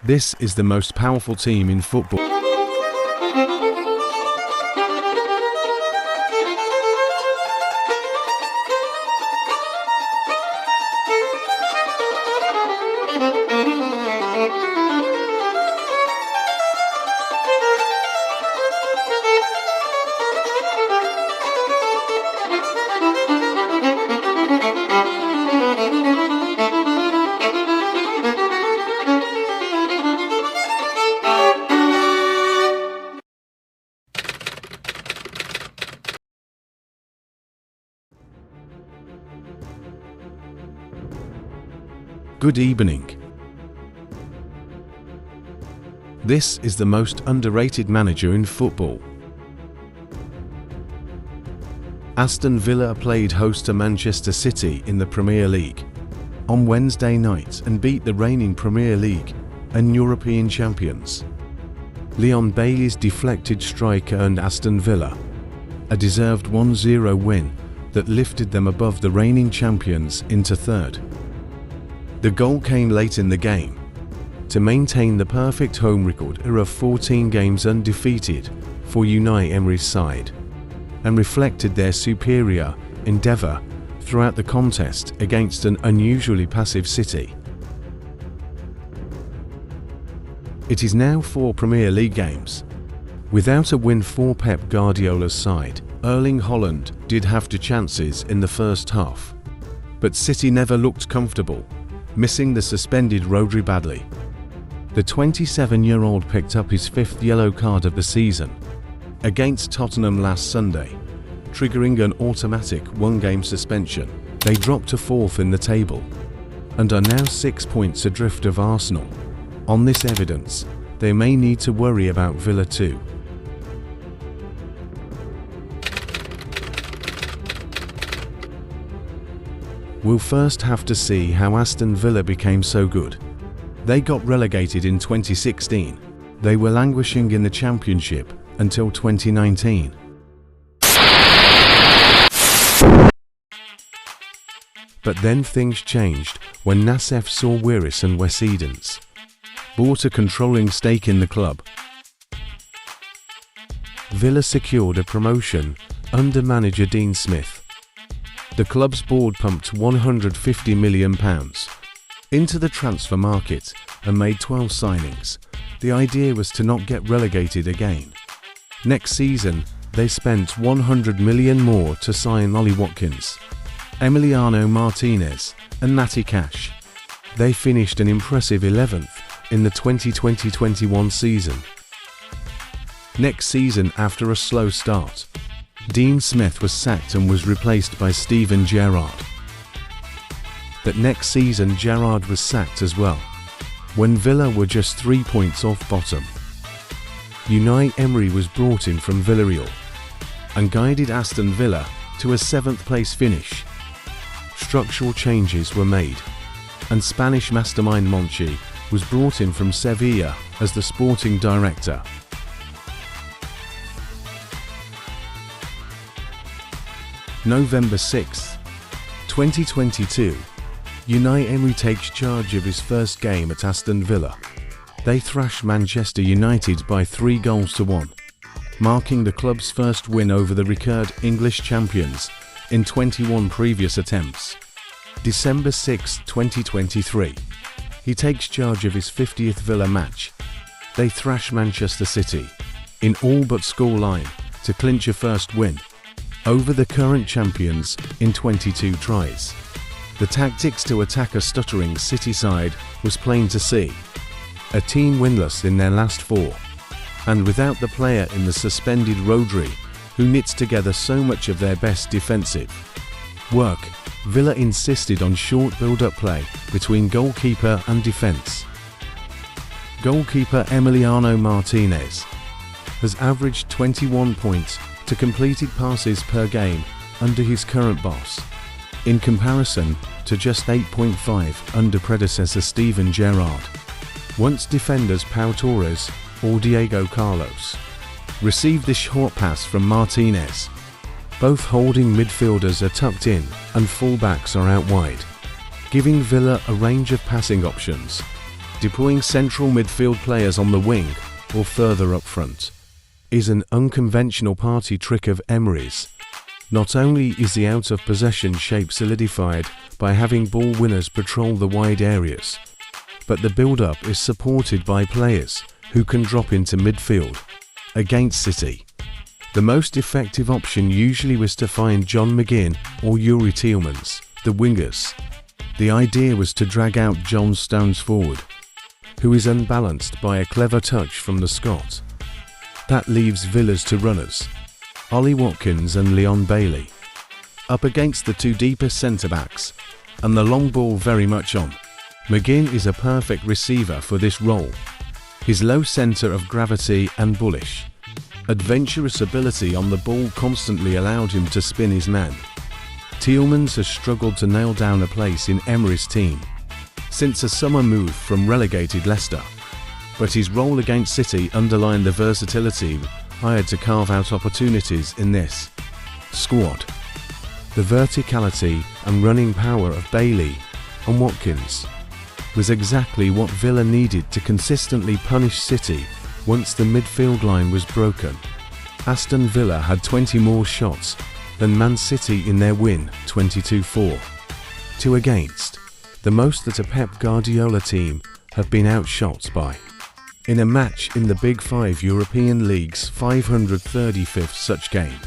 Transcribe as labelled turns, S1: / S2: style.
S1: This is the most powerful team in football. Good evening. This is the most underrated manager in football. Aston Villa played host to Manchester City in the Premier League on Wednesday night and beat the reigning Premier League and European champions. Leon Bailey's deflected strike earned Aston Villa a deserved 1-0 win that lifted them above the reigning champions into third. The goal came late in the game to maintain the perfect home record of 14 games undefeated for Unai Emery's side, and reflected their superior endeavour throughout the contest against an unusually passive City. It is now 4 Premier League games without a win for Pep Guardiola's side. Erling Haaland did have 2 chances in the first half, but City never looked comfortable, missing the suspended Rodri badly. The 27-year-old picked up his 5th yellow card of the season against Tottenham last Sunday, triggering an automatic 1-game suspension. They dropped to 4th in the table and are now 6 points adrift of Arsenal. On this evidence, they may need to worry about Villa too. We'll first have to see how Aston Villa became so good. They got relegated in 2016. They were languishing in the Championship until 2019. But then things changed when Nassef Sawiris and Wes Edens bought a controlling stake in the club. Villa secured a promotion under manager Dean Smith. The club's board pumped £150 million into the transfer market and made 12 signings. The idea was to not get relegated again. Next season, they spent £100 million more to sign Ollie Watkins, Emiliano Martinez and Matty Cash. They finished an impressive 11th in the 2020-21 season. Next season, after a slow start, Dean Smith was sacked and was replaced by Steven Gerrard. But next season Gerrard was sacked as well, when Villa were just 3 points off bottom. Unai Emery was brought in from Villarreal and guided Aston Villa to a 7th place finish. Structural changes were made, and Spanish mastermind Monchi was brought in from Sevilla as the sporting director. November 6, 2022, Unai Emery takes charge of his first game at Aston Villa. They thrash Manchester United by 3-1, marking the club's first win over the recurred English champions in 21 previous attempts. December 6, 2023, he takes charge of his 50th Villa match. They thrash Manchester City in all but scoreline to clinch a first win over the current champions in 22 tries. The tactics to attack a stuttering City side was plain to see. A team winless in their last 4, and without the player in the suspended Rodri, who knits together so much of their best defensive work, Villa insisted on short build-up play between goalkeeper and defence. Goalkeeper Emiliano Martinez has averaged 21 points to completed passes per game under his current boss, in comparison to just 8.5 under predecessor Steven Gerrard. Once defenders Pau Torres or Diego Carlos received this short pass from Martinez, both holding midfielders are tucked in and fullbacks are out wide, giving Villa a range of passing options. deploying central midfield players on the wing or further up front is an unconventional party trick of Emery's. Not only is the out-of-possession shape solidified by having ball winners patrol the wide areas, but the build-up is supported by players who can drop into midfield. Against City, the most effective option usually was to find John McGinn or Yuri Tielemans, the wingers. The idea was to drag out John Stones forward, who is unbalanced by a clever touch from the Scot. That leaves Villa's two runners, Ollie Watkins and Leon Bailey, up against the two deepest centre-backs, and the long ball very much on. McGinn is a perfect receiver for this role. His low centre of gravity and bullish, adventurous ability on the ball constantly allowed him to spin his man. Tielemans has struggled to nail down a place in Emery's team since a summer move from relegated Leicester, but his role against City underlined the versatility hired to carve out opportunities in this squad. The verticality and running power of Bailey and Watkins was exactly what Villa needed to consistently punish City once the midfield line was broken. Aston Villa had 20 more shots than Man City in their win 22-4. 2 against, the most that a Pep Guardiola team have been outshot by. In a match in the Big Five European League's 535th such game.